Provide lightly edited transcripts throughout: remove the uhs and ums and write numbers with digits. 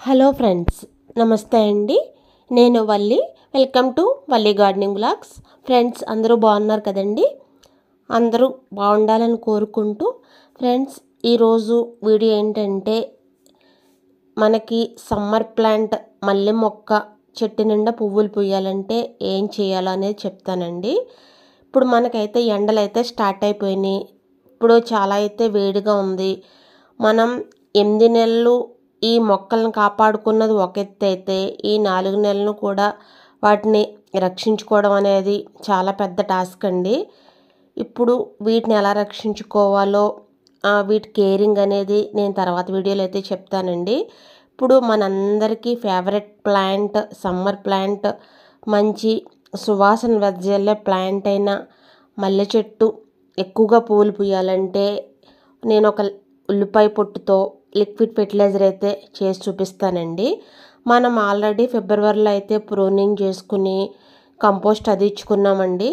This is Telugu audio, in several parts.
హలో ఫ్రెండ్స్, నమస్తే అండి. నేను Valli. Welcome to Valli gardening vlogs. Friends, అందరూ బాగున్నారు కదండి? అందరూ బాగుండాలని కోరుకుంటూ ఫ్రెండ్స్, ఈరోజు వీడియో ఏంటంటే మనకి సమ్మర్ ప్లాంట్ మల్లె మొక్క చెట్టు నిండా పువ్వులు పూయాలంటే ఏం చేయాలో అనేది చెప్తానండి. ఇప్పుడు మనకైతే ఎండలు అయితే స్టార్ట్ అయిపోయినాయి. ఇప్పుడు చాలా అయితే వేడిగా ఉంది. మనం 8 నెలలు ఈ మొక్కలను కాపాడుకున్నది ఒక ఎత్తు అయితే, ఈ 4 నెలలను కూడా వాటిని రక్షించుకోవడం అనేది చాలా పెద్ద టాస్క్ అండి. ఇప్పుడు వీటిని ఎలా రక్షించుకోవాలో, వీటి కేరింగ్ అనేది నేను తర్వాత వీడియోలో అయితే చెప్తానండి. ఇప్పుడు మనందరికీ ఫేవరెట్ ప్లాంట్, సమ్మర్ ప్లాంట్, మంచి సువాసన వెదజల్లే ప్లాంట్ అయిన మల్లె చెట్టు ఎక్కువగా పువ్వులు పూయాలంటే నేను ఒక ఉల్లిపాయ పొట్టుతో లిక్విడ్ ఫెర్టిలైజర్ అయితే చేసి చూపిస్తానండి. మనం ఆల్రెడీ ఫిబ్రవరిలో అయితే ప్రూనింగ్ చేసుకుని కంపోస్ట్ అది ఇచ్చుకున్నామండి.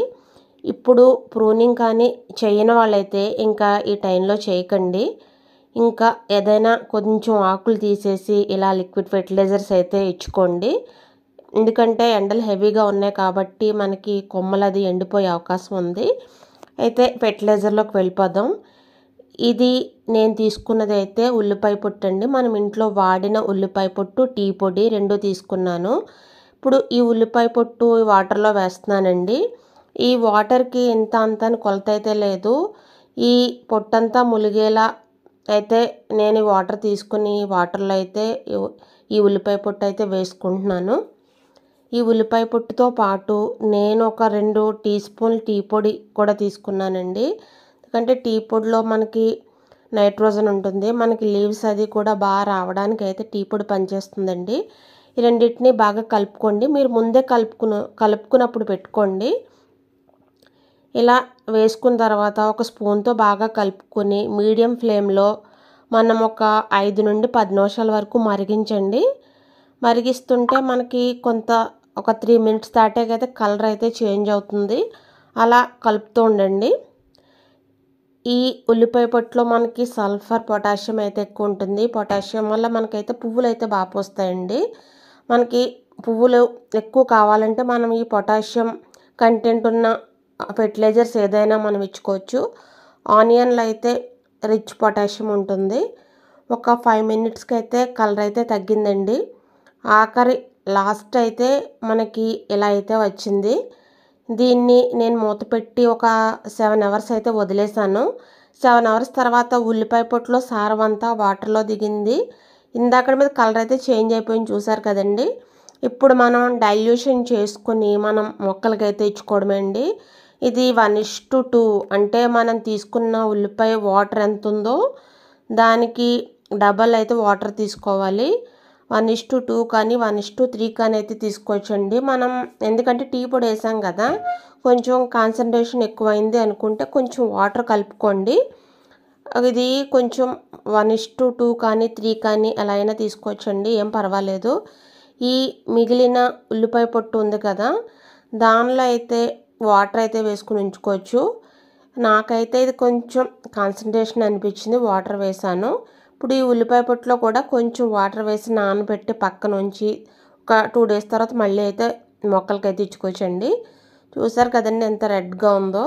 ఇప్పుడు ప్రూనింగ్ కానీ చేయని వాళ్ళైతే ఇంకా ఈ టైంలో చేయకండి. ఇంకా ఏదైనా కొంచెం ఆకులు తీసేసి ఇలా లిక్విడ్ ఫెర్టిలైజర్స్ అయితే ఇచ్చుకోండి. ఎందుకంటే ఎండలు హెవీగా ఉన్నాయి కాబట్టి మనకి కొమ్మలు అది ఎండిపోయే అవకాశం ఉంది. అయితే ఫెర్టిలైజర్లోకి వెళ్ళిపోదాం. ఇది నేను తీసుకున్నది అయితే ఉల్లిపాయ పొట్టు అండి. మనం ఇంట్లో వాడిన ఉల్లిపాయ పొట్టు, టీ పొడి 2 తీసుకున్నాను. ఇప్పుడు ఈ ఉల్లిపాయ పొట్టు వాటర్లో వేస్తున్నానండి. ఈ వాటర్కి ఇంత అంత అని కొలత అయితే లేదు. ఈ పొట్టంతా ములిగేలా అయితే నేను వాటర్ తీసుకుని వాటర్లో అయితే ఈ ఉల్లిపాయ పొట్టు అయితే వేసుకుంటున్నాను. ఈ ఉల్లిపాయ పొట్టుతో పాటు నేను ఒక 2 టీ స్పూన్లు టీ పొడి కూడా తీసుకున్నానండి. ఎందుకంటే టీ పొడిలో మనకి నైట్రోజన్ ఉంటుంది. మనకి లీవ్స్ అది కూడా బాగా రావడానికి అయితే టీ పొడి పనిచేస్తుందండి. ఈ రెండింటిని బాగా కలుపుకోండి. మీరు ముందే కలుపుకున్నప్పుడు పెట్టుకోండి. ఇలా వేసుకున్న తర్వాత ఒక స్పూన్తో బాగా కలుపుకొని మీడియం ఫ్లేమ్లో మనం ఒక 5 నుండి 10 నిమిషాల వరకు మరిగించండి. మరిగిస్తుంటే మనకి ఒక 3 మినిట్స్ దాటాకైతే కలర్ అయితే చేంజ్ అవుతుంది. అలా కలుపుతూ ఉండండి. ఈ ఉల్లిపాయ పొట్టులో మనకి సల్ఫర్, పొటాషియం అయితే ఎక్కువ ఉంటుంది. పొటాషియం వల్ల మనకైతే పువ్వులు అయితే బాగా పూస్తాయండి. మనకి పువ్వులు ఎక్కువ కావాలంటే మనం ఈ పొటాషియం కంటెంట్ ఉన్న ఫెర్టిలైజర్స్ ఏదైనా మనం ఇచ్చుకోవచ్చు. ఆనియన్లో అయితే రిచ్ పొటాషియం ఉంటుంది. ఒక 5 మినిట్స్కి అయితే కలర్ అయితే తగ్గిందండి. లాస్ట్ అయితే మనకి ఇలా అయితే వచ్చింది. దీన్ని నేను మూత పెట్టి ఒక 7 అవర్స్ అయితే వదిలేసాను. 7 అవర్స్ తర్వాత ఉల్లిపాయ పొట్టులో సారం అంతా వాటర్లో దిగింది. ఇందాక మీద కలర్ అయితే చేంజ్ అయిపోయింది, చూసారు కదండి. ఇప్పుడు మనం డైల్యూషన్ చేసుకుని మనం మొక్కలకైతే ఇచ్చుకోవడమే అండి. ఇది 1:2 అంటే మనం తీసుకున్న ఉల్లిపాయ వాటర్ ఎంత ఉందో దానికి డబల్ అయితే వాటర్ తీసుకోవాలి. 1:2 కానీ 1:3 కానీ అయితే తీసుకోవచ్చండి. మనం ఎందుకంటే టీ పొడి వేసాం కదా, కొంచెం కాన్సన్ట్రేషన్ ఎక్కువైంది అనుకుంటే కొంచెం వాటర్ కలుపుకోండి. ఇది కొంచెం 1:2 కానీ 3 కానీ ఎలా అయినా తీసుకోవచ్చండి, ఏం పర్వాలేదు. ఈ మిగిలిన ఉల్లిపాయ పొట్టు ఉంది కదా, దానిలో అయితే వాటర్ అయితే వేసుకుని ఉంచుకోవచ్చు. నాకైతే ఇది కొంచెం కాన్సన్ట్రేషన్ అనిపించింది, వాటర్ వేసాను. ఇప్పుడు ఈ ఉల్లిపాయ పొట్టులో కూడా కొంచెం వాటర్ వేసి నానబెట్టి పక్కన ఉంచి ఒక 2 డేస్ తర్వాత మళ్ళీ అయితే మొక్కలకైతే ఇచ్చుకోవచ్చండి. చూసారు కదండి ఎంత రెడ్గా ఉందో.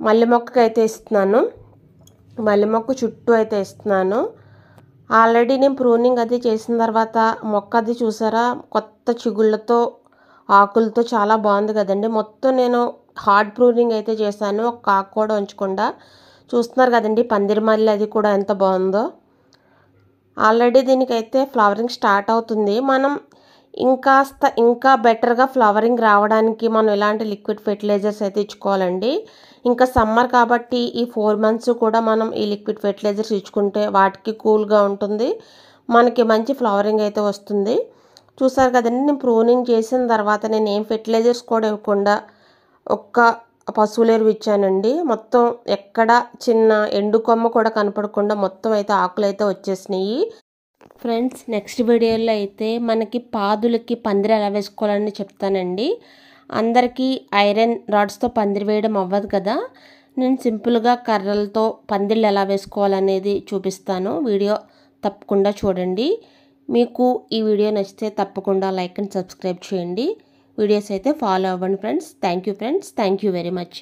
మల్లె మొక్కకి అయితే ఇస్తున్నాను. మల్లె మొక్క చుట్టూ అయితే ఇస్తున్నాను. ఆల్రెడీ నేను ప్రూనింగ్ అది చేసిన తర్వాత మొక్క అది చూసారా, కొత్త చిగుళ్ళతో ఆకులతో చాలా బాగుంది కదండి. మొత్తం నేను హార్డ్ ప్రూనింగ్ అయితే చేశాను, ఒక ఆకు కూడా ఉంచకుండా. చూస్తున్నారు కదండి పందిరి మల్లె అది కూడా ఎంత బాగుందో. ఆల్రెడీ దీనికైతే ఫ్లవరింగ్ స్టార్ట్ అవుతుంది. మనం ఇంకా బెటర్గా ఫ్లవరింగ్ రావడానికి మనం ఇలాంటి లిక్విడ్ ఫెర్టిలైజర్స్ అయితే ఇచ్చుకోవాలండి. ఇంకా సమ్మర్ కాబట్టి ఈ 4 మంత్స్ కూడా మనం ఈ లిక్విడ్ ఫెర్టిలైజర్స్ ఇచ్చుకుంటే వాటికి కూల్గా ఉంటుంది, మనకి మంచి ఫ్లవరింగ్ అయితే వస్తుంది. చూసారు కదండి, నేను ప్రూనింగ్ చేసిన తర్వాత నేను ఏం ఫెర్టిలైజర్స్ కూడా ఇవ్వకుండా ఒక్క పశువుల ఎరువు ఇచ్చానండి. మొత్తం ఎక్కడ చిన్న ఎండు కొమ్మ కూడా కనపడకుండా మొత్తం అయితే ఆకులు అయితే వచ్చేసినాయి. ఫ్రెండ్స్, నెక్స్ట్ వీడియోలో అయితే మనకి పాదులకి పందిరి ఎలా వేసుకోవాలని చెప్తానండి. అందరికీ ఐరన్ రాడ్స్తో పందిరి వేయడం అవ్వదు కదా, నేను సింపుల్గా కర్రలతో పందిళ్ళు ఎలా వేసుకోవాలనేది చూపిస్తాను. వీడియో తప్పకుండా చూడండి. మీకు ఈ వీడియో నచ్చితే తప్పకుండా లైక్ అండ్ సబ్స్క్రైబ్ చేయండి. వీడియోస్ అయితే ఫాలో అవ్వండి friends. Thank you friends. Thank you very much.